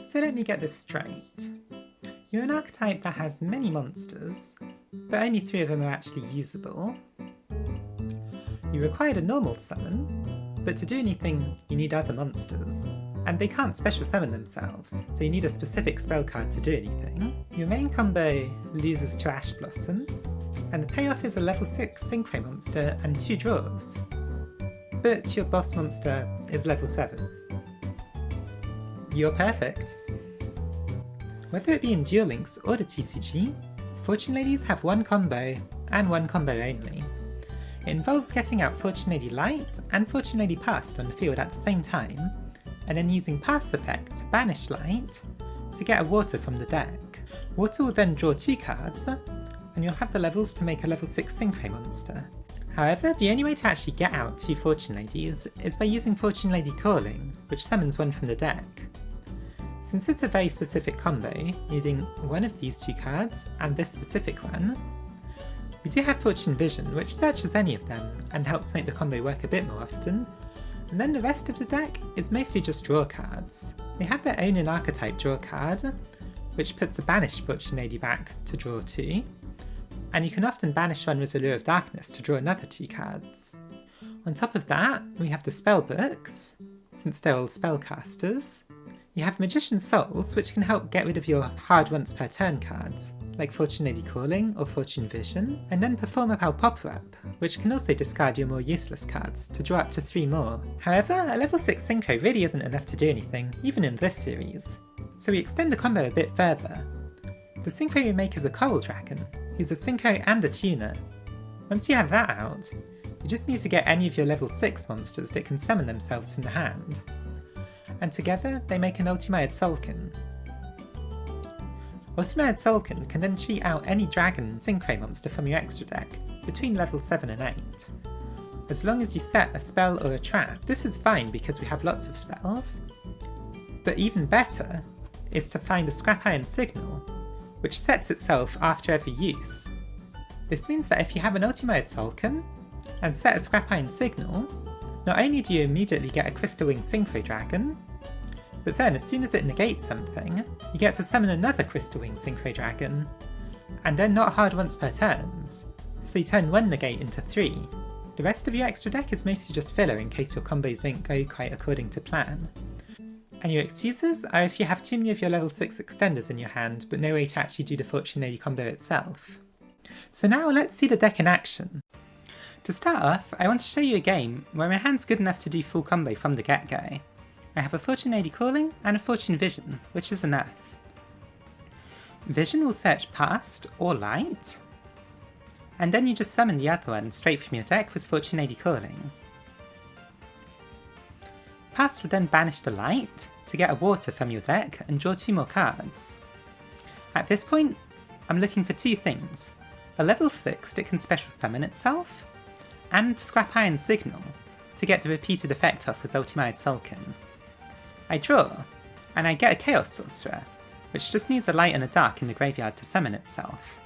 So let me get this straight. You're an archetype that has many monsters, but only 3 of them are actually usable. You required a normal summon, but to do anything you need other monsters, and they can't special summon themselves, so you need a specific spell card to do anything. Your main combo loses to Ash Blossom, and the payoff is a level 6 Synchro monster and 2 draws. But your boss monster is level 7. You're perfect. Whether it be in Duel Links or the TCG, Fortune Ladies have one combo, and one combo only. It involves getting out Fortune Lady Light and Fortune Lady Past on the field at the same time, and then using Past effect to banish Light to get a Water from the deck. Water will then draw 2 cards, and you'll have the levels to make a level 6 Synchro monster. However, the only way to actually get out 2 Fortune Ladies is by using Fortune Lady Calling, which summons one from the deck. Since it's a very specific combo, needing one of these 2 cards and this specific one, we do have Fortune Vision, which searches any of them and helps make the combo work a bit more often, and then the rest of the deck is mostly just draw cards. They have their own in-archetype draw card, which puts a banished Fortune Lady back to draw 2, and you can often banish one with Allure of Darkness to draw another 2 cards. On top of that, we have the spell books, since they're all spellcasters. You have Magician's Souls, which can help get rid of your hard once per turn cards, like Fortune Lady Calling or Fortune Vision, and then Performapal Pop-Up, which can also discard your more useless cards to draw up to 3 more. However, a level 6 Synchro really isn't enough to do anything, even in this series, so we extend the combo a bit further. The Synchro we make is a Coral Dragon, who's a Synchro and a Tuner. Once you have that out, you just need to get any of your level 6 monsters that can summon themselves from the hand, and together they make an Ultimated Sulcan. Ultimated Sulcan can then cheat out any dragon Synchro monster from your extra deck, between level 7 and 8. As long as you set a spell or a trap, this is fine because we have lots of spells, but even better is to find a Scrap Iron Signal, which sets itself after every use. This means that if you have an Ultimated Sulcan, and set a Scrap Iron Signal, not only do you immediately get a Crystal Wing Synchro Dragon, but then as soon as it negates something, you get to summon another Crystal Wing Synchro Dragon, and then not hard once per turns, so you turn 1 negate into 3. The rest of your extra deck is mostly just filler in case your combos don't go quite according to plan. And your excuses are if you have too many of your level 6 extenders in your hand, but no way to actually do the Fortune Lady combo itself. So now let's see the deck in action. To start off, I want to show you a game where my hand's good enough to do full combo from the get-go. I have a Fortune Lady Calling and a Fortune Vision, which is enough. Vision will search Past or Light, and then you just summon the other one straight from your deck with Fortune Lady Calling. Past will then banish the Light to get a Water from your deck and draw 2 more cards. At this point, I'm looking for 2 things: a level 6 that can special summon itself, and Scrap Iron Signal to get the repeated effect off with Ultimated Sulcan. I draw, and I get a Chaos Sorcerer, which just needs a light and a dark in the graveyard to summon itself.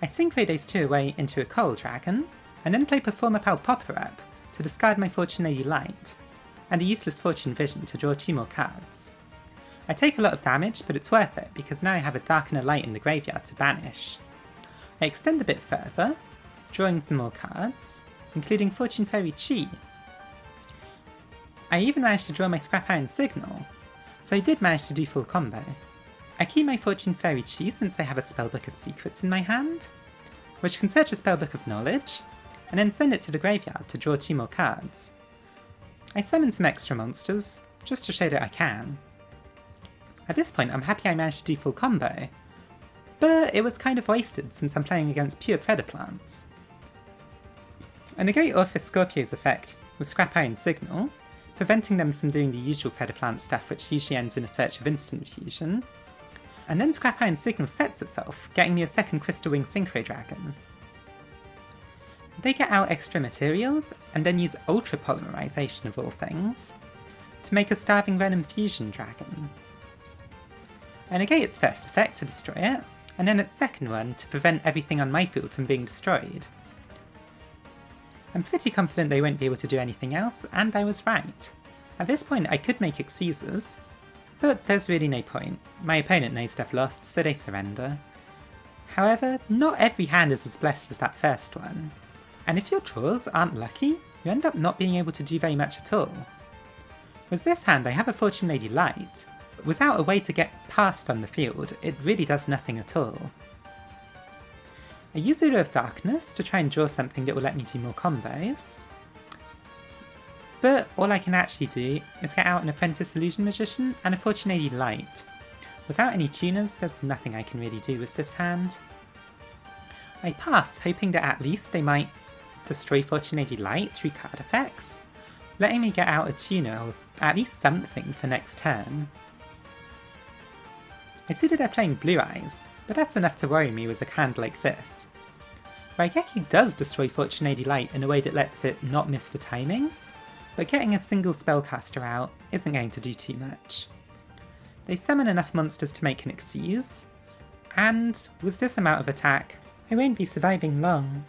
I synchro those 2 away into a Coral Dragon, and then play Performapal Pop-Up to discard my Fortune Lady Light, and a useless Fortune Vision to draw 2 more cards. I take a lot of damage, but it's worth it because now I have a dark and a light in the graveyard to banish. I extend a bit further, drawing some more cards, including Fortune Fairy Chi. I even managed to draw my Scrap Iron Signal, so I did manage to do full combo. I keep my Fortune Fairy Chi since I have a Spellbook of Secrets in my hand, which can search a Spellbook of Knowledge, and then send it to the graveyard to draw 2 more cards. I summon some extra monsters, just to show that I can. At this point I'm happy I managed to do full combo, but it was kind of wasted since I'm playing against pure Predaplants. I negate Orphis Scorpio's effect with Scrap Iron Signal, preventing them from doing the usual Predaplant stuff which usually ends in a search of instant fusion, and then Scrap Iron Signal sets itself, getting me a second Crystal Wing Synchro Dragon. They get out extra materials, and then use Ultra Polymerization of all things, to make a Starving Venom Fusion Dragon. I negate its first effect to destroy it, and then its second one to prevent everything on my field from being destroyed. I'm pretty confident they won't be able to do anything else, and I was right. At this point I could make excuses, but there's really no point. My opponent knows they've lost, so they surrender. However, not every hand is as blessed as that first one, and if your draws aren't lucky, you end up not being able to do very much at all. With this hand I have a Fortune Lady Light, but without a way to get past on the field, it really does nothing at all. I use Lure of Darkness to try and draw something that will let me do more combos, but all I can actually do is get out an Apprentice Illusion Magician and a Fortune Lady Light. Without any tuners, there's nothing I can really do with this hand. I pass, hoping that at least they might destroy Fortune Lady Light through card effects, letting me get out a tuner or at least something for next turn. I see that they're playing Blue Eyes, but that's enough to worry me with a hand like this. Raigeki does destroy Fortune Lady Light in a way that lets it not miss the timing, but getting a single spellcaster out isn't going to do too much. They summon enough monsters to make an Xyz, and with this amount of attack, I won't be surviving long.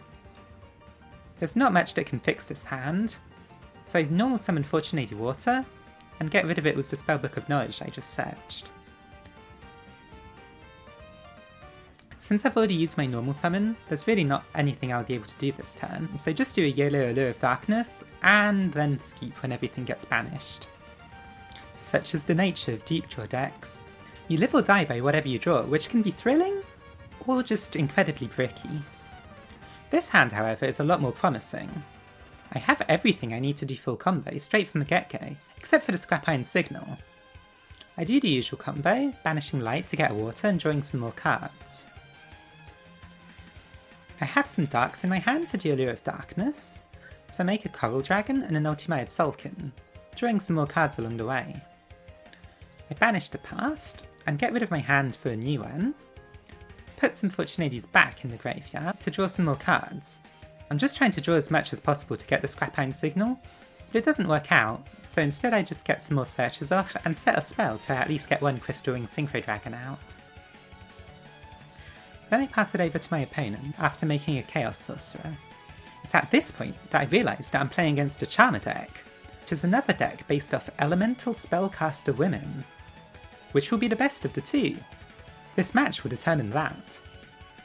There's not much that can fix this hand, so I normal summon Fortune Lady Water, and get rid of it with the Spellbook of Knowledge I just searched. Since I've already used my normal summon, there's really not anything I'll be able to do this turn, so just do a YOLO Allure of Darkness, and then scoop when everything gets banished. Such is the nature of deep draw decks. You live or die by whatever you draw, which can be thrilling, or just incredibly bricky. This hand, however, is a lot more promising. I have everything I need to do full combo straight from the get-go, except for the Scrap Iron Signal. I do the usual combo, banishing light to get a water and drawing some more cards. I have some darks in my hand for the Allure of Darkness, so I make a Coral Dragon and an Ultimated Sulkin, drawing some more cards along the way. I banish the past, and get rid of my hand for a new one, put some Fortune Ladies back in the graveyard to draw some more cards. I'm just trying to draw as much as possible to get the Scrap Iron Signal, but it doesn't work out, so instead I just get some more searches off and set a spell to at least get one Crystal Ring Synchro Dragon out. Then I pass it over to my opponent after making a Chaos Sorcerer. It's at this point that I realise that I'm playing against a Charmer deck, which is another deck based off Elemental Spellcaster Women, which will be the best of the two. This match will determine that.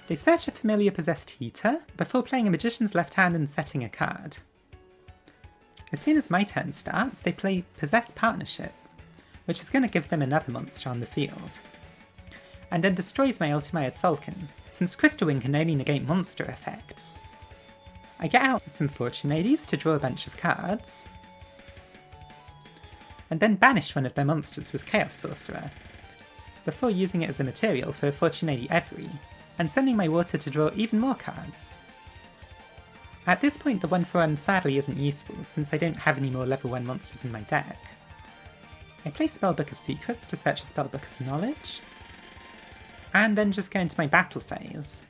They search a familiar possessed Heater before playing a Magician's Left Hand and setting a card. As soon as my turn starts, they play Possessed Partnership, which is going to give them another monster on the field, and then destroys my Ultimated Sulkin, since Crystal Wing can only negate monster effects. I get out some Fortune Ladies to draw a bunch of cards, and then banish one of their monsters with Chaos Sorcerer, before using it as a material for a Fortune Lady every, and sending my water to draw even more cards. At this point the 1/1 sadly isn't useful since I don't have any more level 1 monsters in my deck. I play Spellbook of Secrets to search a Spellbook of Knowledge, and then just go into my battle phase.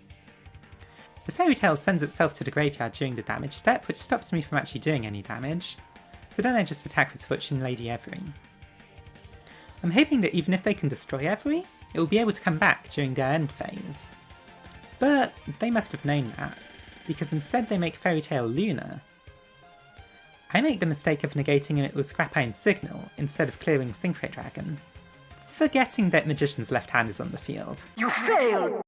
The Fairy Tale sends itself to the graveyard during the damage step, which stops me from actually doing any damage, so then I just attack with Fortune Lady Every. I'm hoping that even if they can destroy Every, it will be able to come back during their end phase. But they must have known that, because instead they make Fairy Tale Luna. I make the mistake of negating it with Scrap Iron Signal instead of clearing Synchro Dragon, forgetting that Magician's Left Hand is on the field. You failed!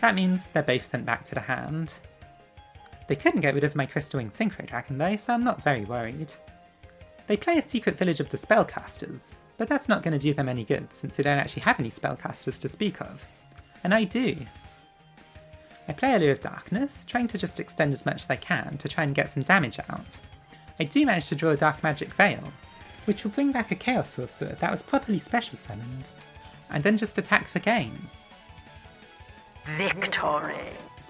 That means they're both sent back to the hand. They couldn't get rid of my Crystal Wing Synchro Dragon though, so I'm not very worried. They play a Secret Village of the Spellcasters, but that's not going to do them any good since they don't actually have any spellcasters to speak of. And I do. I play Allure of Darkness, trying to just extend as much as I can to try and get some damage out. I do manage to draw a Dark Magic Veil, which will bring back a Chaos Sorcerer that was properly special summoned, and then just attack for game. Victory!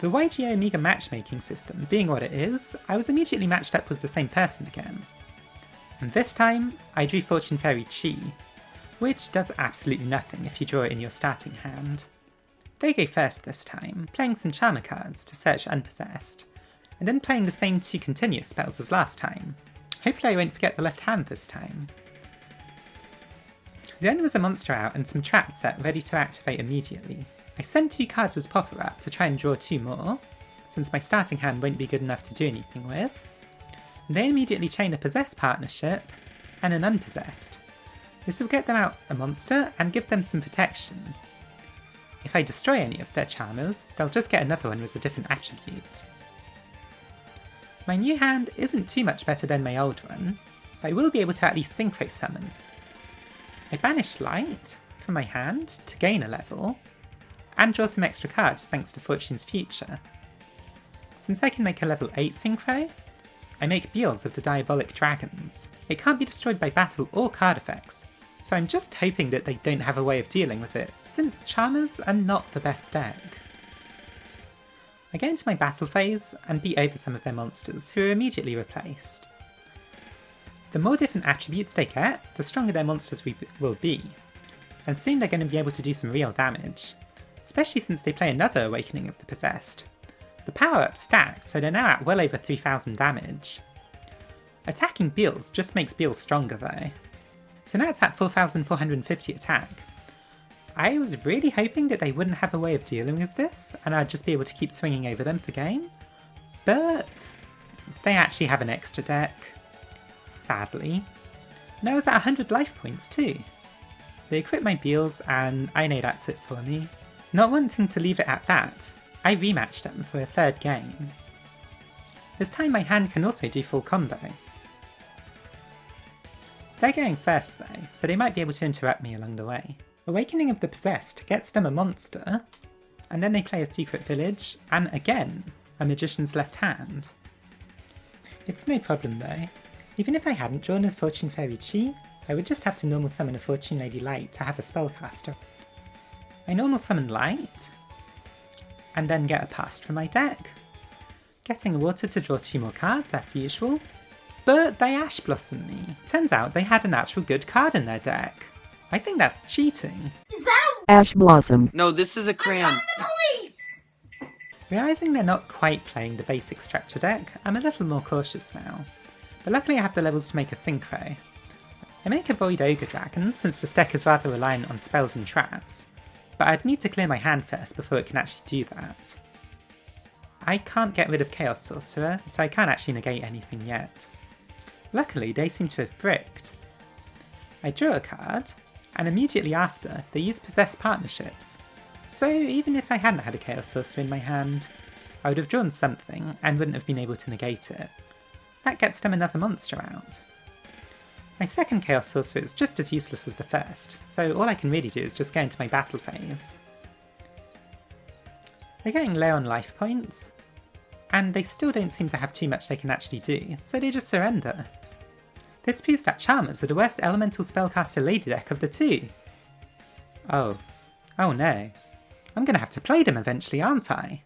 The YGO Omega matchmaking system being what it is, I was immediately matched up with the same person again. And this time, I drew Fortune Fairy Chi, which does absolutely nothing if you draw it in your starting hand. They go first this time, playing some Charmer cards to search Unpossessed, and then playing the same 2 continuous spells as last time. Hopefully I won't forget the left hand this time. Then there was a monster out and some traps set ready to activate immediately. I send 2 cards with Popper up to try and draw 2 more, since my starting hand won't be good enough to do anything with. And they immediately chain a Possessed Partnership, and an unpossessed. This will get them out a monster and give them some protection. If I destroy any of their charmers, they'll just get another one with a different attribute. My new hand isn't too much better than my old one, but I will be able to at least synchro summon. I banish Light from my hand to gain a level, and draw some extra cards thanks to Fortune's Future. Since I can make a level 8 synchro, I make Beals of the Diabolic Dragons. It can't be destroyed by battle or card effects, so I'm just hoping that they don't have a way of dealing with it, since Charmers are not the best deck. I go into my battle phase and beat over some of their monsters, who are immediately replaced. The more different attributes they get, the stronger their monsters will be, and soon they're going to be able to do some real damage, especially since they play another Awakening of the Possessed. The power-up stacks, so they're now at well over 3000 damage. Attacking Beals just makes Beals stronger though. So now it's at 4450 attack. I was really hoping that they wouldn't have a way of dealing with this, and I'd just be able to keep swinging over them for game. But they actually have an extra deck. Sadly. Now it's at 100 life points too. They equip my Beals and I know that's it for me. Not wanting to leave it at that, I rematched them for a third game. This time my hand can also do full combo. They're going first though, so they might be able to interrupt me along the way. Awakening of the Possessed gets them a monster, and then they play a Secret Village, and again, a Magician's Left Hand. It's no problem though. Even if I hadn't drawn a Fortune Fairy Chi, I would just have to normal summon a Fortune Lady Light to have a spellcaster. I normal summon Light, and then get a past from my deck, getting water to draw 2 more cards as usual, but they Ash Blossom me. Turns out they had an actual good card in their deck. I think that's cheating. Is that Ash Blossom? No, this is a crayon. The police! Realising they're not quite playing the basic structure deck, I'm a little more cautious now, but luckily I have the levels to make a synchro. I make a Void Ogre Dragon since this deck is rather reliant on spells and traps, but I'd need to clear my hand first before it can actually do that. I can't get rid of Chaos Sorcerer, so I can't actually negate anything yet. Luckily, they seem to have bricked. I draw a card, and immediately after, they use Possessed Partnerships. So even if I hadn't had a Chaos Sorcerer in my hand, I would have drawn something and wouldn't have been able to negate it. That gets them another monster out. My second Chaos Sorcerer is just as useless as the first, so all I can really do is just go into my battle phase. They're getting low on life points, and they still don't seem to have too much they can actually do, so they just surrender. This proves that Charmers are the worst elemental spellcaster lady deck of the two. Oh no. I'm gonna have to play them eventually, aren't I?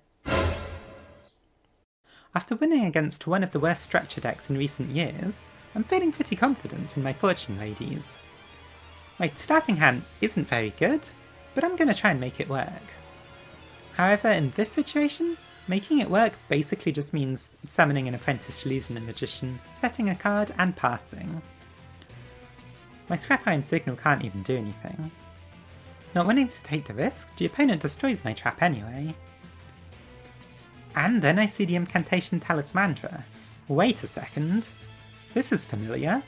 After winning against one of the worst structure decks in recent years, I'm feeling pretty confident in my Fortune Ladies. My starting hand isn't very good, but I'm gonna try and make it work. However, in this situation, making it work basically just means summoning an Apprentice Illusion and Magician, setting a card, and passing. My Scrap Iron Signal can't even do anything. Not wanting to take the risk, the opponent destroys my trap anyway. And then I see the Incantation Talismandra. Wait a second. This is familiar.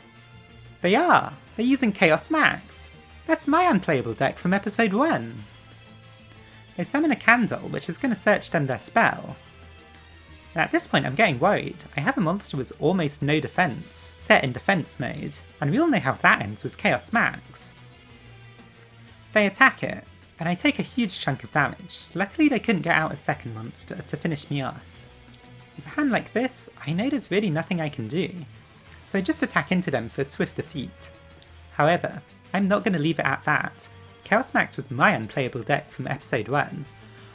They're using Chaos Max! That's my Unplayable deck from episode 1! They summon a Candle, which is going to search them their spell. And at this point I'm getting worried. I have a monster with almost no defense, set in defense mode, and we all know how that ends with Chaos Max. They attack it, and I take a huge chunk of damage. Luckily they couldn't get out a second monster to finish me off. With a hand like this, I know there's really nothing I can do, so I just attack into them for a swift defeat. However, I'm not going to leave it at that. Chaos Max was my Unplayable deck from episode 1,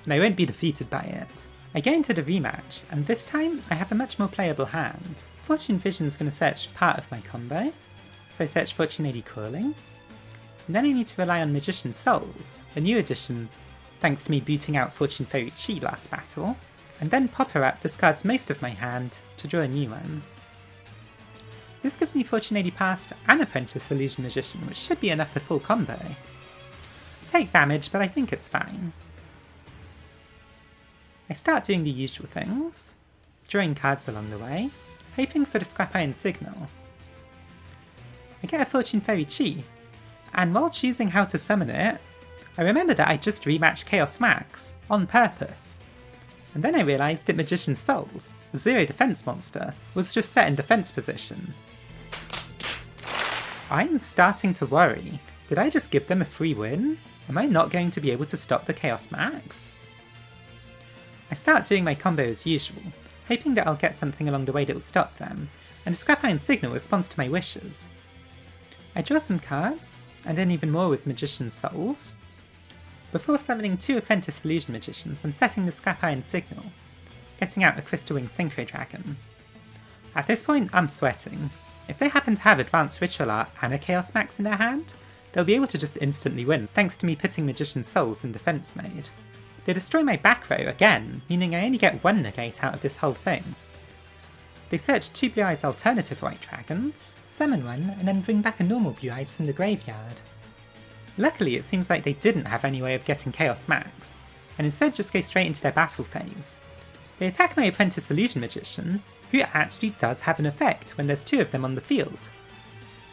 and I won't be defeated by it. I go into the rematch, and this time I have a much more playable hand. Fortune Vision's going to search part of my combo, so I search Fortune Lady Calling, and then I need to rely on Magician's Souls, a new addition thanks to me booting out Fortune Fairy Chi last battle, and then Popper Up discards most of my hand to draw a new one. This gives me Fortune Lady Past and Apprentice Illusion Magician, which should be enough for full combo. I take damage, but I think it's fine. I start doing the usual things, drawing cards along the way, hoping for the Scrap Iron Signal. I get a Fortune Fairy Chi, and while choosing how to summon it, I remember that I just rematched Chaos Max, on purpose. And then I realised that Magician's Souls, a 0 defense monster, was just set in defense position. I'm starting to worry. Did I just give them a free win? Am I not going to be able to stop the Chaos Max? I start doing my combo as usual, hoping that I'll get something along the way that will stop them, and a Scrap Iron Signal responds to my wishes. I draw some cards, and then even more with Magician's Souls, before summoning 2 Apprentice Illusion Magicians and setting the Scrap Iron Signal, getting out a Crystal Wing Synchro Dragon. At this point, I'm sweating. If they happen to have Advanced Ritual Art and a Chaos Max in their hand, they'll be able to just instantly win, thanks to me putting Magician's Souls in defense mode. They destroy my back row again, meaning I only get 1 negate out of this whole thing. They search 2 Blue Eyes alternative White Dragons, summon one, and then bring back a normal Blue Eyes from the graveyard. Luckily, it seems like they didn't have any way of getting Chaos Max, and instead just go straight into their battle phase. They attack my Apprentice Illusion Magician, who actually does have an effect when there's 2 of them on the field.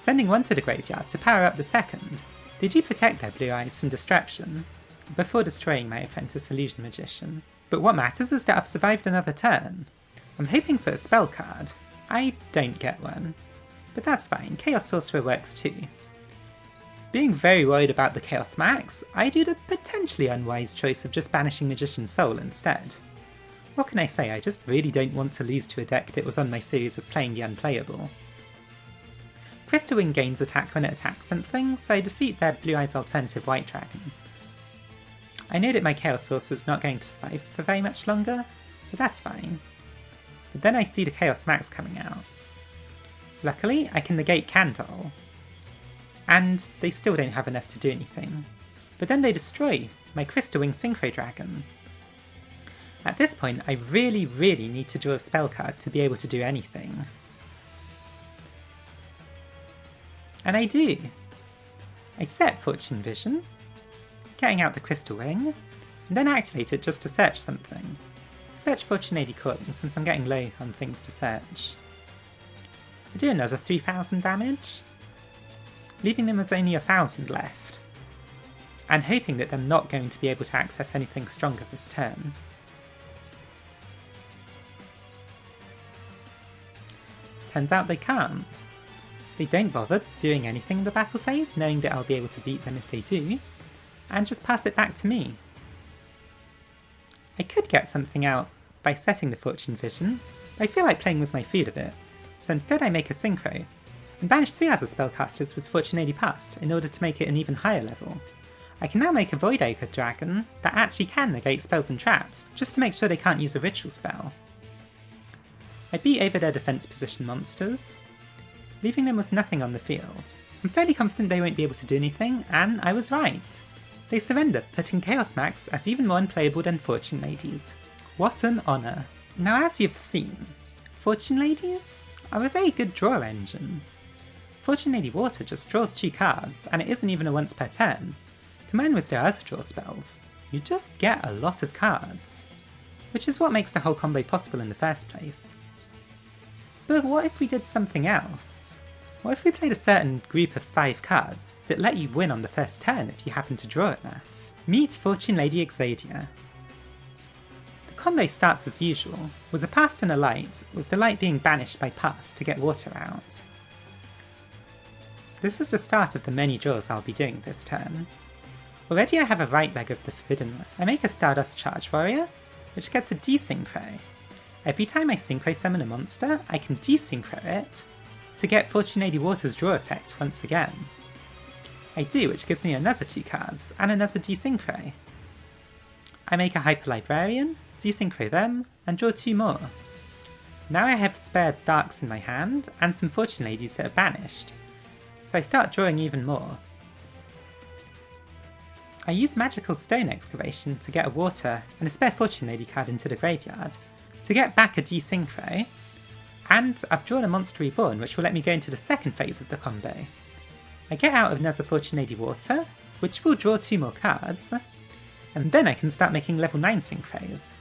Sending one to the graveyard to power up the second, they do protect their Blue Eyes from destruction, before destroying my Apprentice Illusion Magician. But what matters is that I've survived another turn. I'm hoping for a spell card. I don't get one. But that's fine, Chaos Sorcerer works too. Being very worried about the Chaos Max, I do the potentially unwise choice of just banishing Magician's Soul instead. What can I say, I just really don't want to lose to a deck that was on my series of playing the Unplayable. Crystal Wing gains attack when it attacks something, so I defeat their Blue Eyes alternative White Dragon. I know that my Chaos Sorcerer's not going to survive for very much longer, but that's fine. But then I see the Chaos Max coming out. Luckily, I can negate Candle, and they still don't have enough to do anything. But then they destroy my Crystal Wing Synchro Dragon. At this point, I really need to draw a spell card to be able to do anything. And I do. I set Fortune Vision, getting out the Crystal Wing, and then activate it just to search something. Search Fortune Lady Calling since I'm getting low on things to search. I do another 3000 damage, leaving them with only 1000 left, and hoping that they're not going to be able to access anything stronger this turn. Turns out they can't. They don't bother doing anything in the battle phase, knowing that I'll be able to beat them if they do, and just pass it back to me. I could get something out by setting the Fortune Vision, but I feel like playing with my feet a bit, so instead I make a Synchro, and banish 3 other spellcasters with Fortune Lady Past in order to make it an even higher level. I can now make a Void Ogre Dragon that actually can negate spells and traps, just to make sure they can't use a ritual spell. I beat over their defense position monsters, leaving them with nothing on the field. I'm fairly confident they won't be able to do anything, and I was right. They surrender, putting Chaos Max as even more unplayable than Fortune Ladies. What an honour. Now as you've seen, Fortune Ladies are a very good draw engine. Fortune Lady Water just draws 2 cards, and it isn't even a once per turn. Combined with their other draw spells, you just get a lot of cards, which is what makes the whole combo possible in the first place. But what if we did something else? What if we played a certain group of 5 cards that let you win on the first turn if you happen to draw enough? Meet Fortune Lady Exodia. The combo starts as usual, with a Past and a Light, with the Light being banished by Past to get water out. This is the start of the many draws I'll be doing this turn. Already I have a right leg of the Forbidden Light. I make a Stardust Charge Warrior, which gets a Desynchro. Every time I Synchro summon a monster, I can Desynchro it to get Fortune Lady Water's draw effect once again. I do, which gives me another 2 cards, and another Desynchro. I make a Hyper Librarian, Desynchro them, and draw 2 more. Now I have spare Darks in my hand, and some Fortune Ladies that are banished, so I start drawing even more. I use Magical Stone Excavation to get a Water and a spare Fortune Lady card into the graveyard, to get back a Desynchro, and I've drawn a Monster Reborn which will let me go into the second phase of the combo. I get out another Fortune Lady Water, which will draw 2 more cards, and then I can start making level 9 Synchros.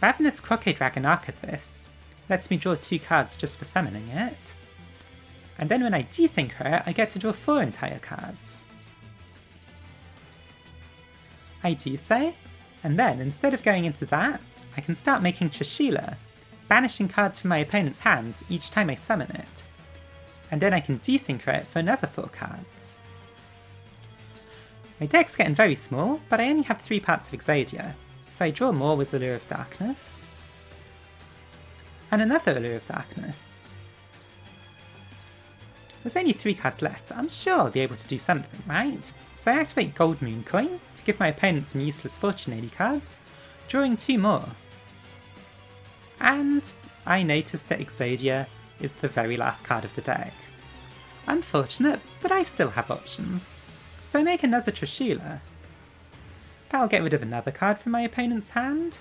Ravenous Croco Dragon Arcathis lets me draw 2 cards just for summoning it, And then when I desynchro it, I get to draw 4 entire cards. I do so, and then instead of going into that, I can start making Trishula, banishing cards from my opponent's hand each time I summon it. And then I can desynchro it for another 4 cards. My deck's getting very small, but I only have 3 parts of Exodia, so I draw more with Allure of Darkness. And another Allure of Darkness. There's only 3 cards left, I'm sure I'll be able to do something, right? So I activate Gold Moon Coin to give my opponent some useless Fortune Lady cards, drawing 2 more. And I notice that Exodia is the very last card of the deck. Unfortunate, but I still have options. So I make another Trishula. That'll get rid of another card from my opponent's hand.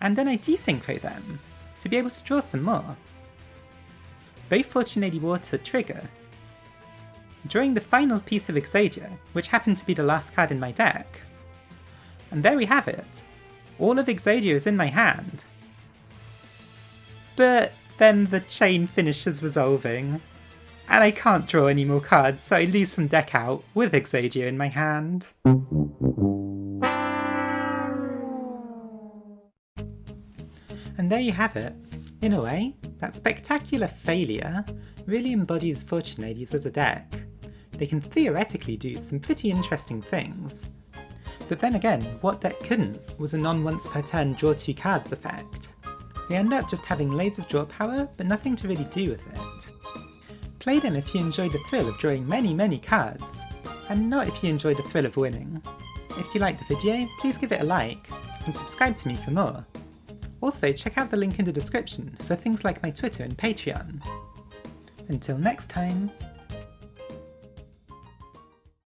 And then I desynchro them, to be able to draw some more. Both Fortune Lady Water trigger, drawing the final piece of Exodia, which happened to be the last card in my deck. And there we have it. All of Exodia is in my hand. But then the chain finishes resolving, and I can't draw any more cards, so I lose from deck out with Exodia in my hand. And there you have it. In a way, that spectacular failure really embodies Fortune Ladies as a deck. They can theoretically do some pretty interesting things. But then again, what deck couldn't was a non-once per turn draw 2 cards effect. They end up just having loads of draw power, but nothing to really do with it. Play them if you enjoy the thrill of drawing many cards, and not if you enjoy the thrill of winning. If you liked the video, please give it a like, and subscribe to me for more. Also, check out the link in the description for things like my Twitter and Patreon. Until next time!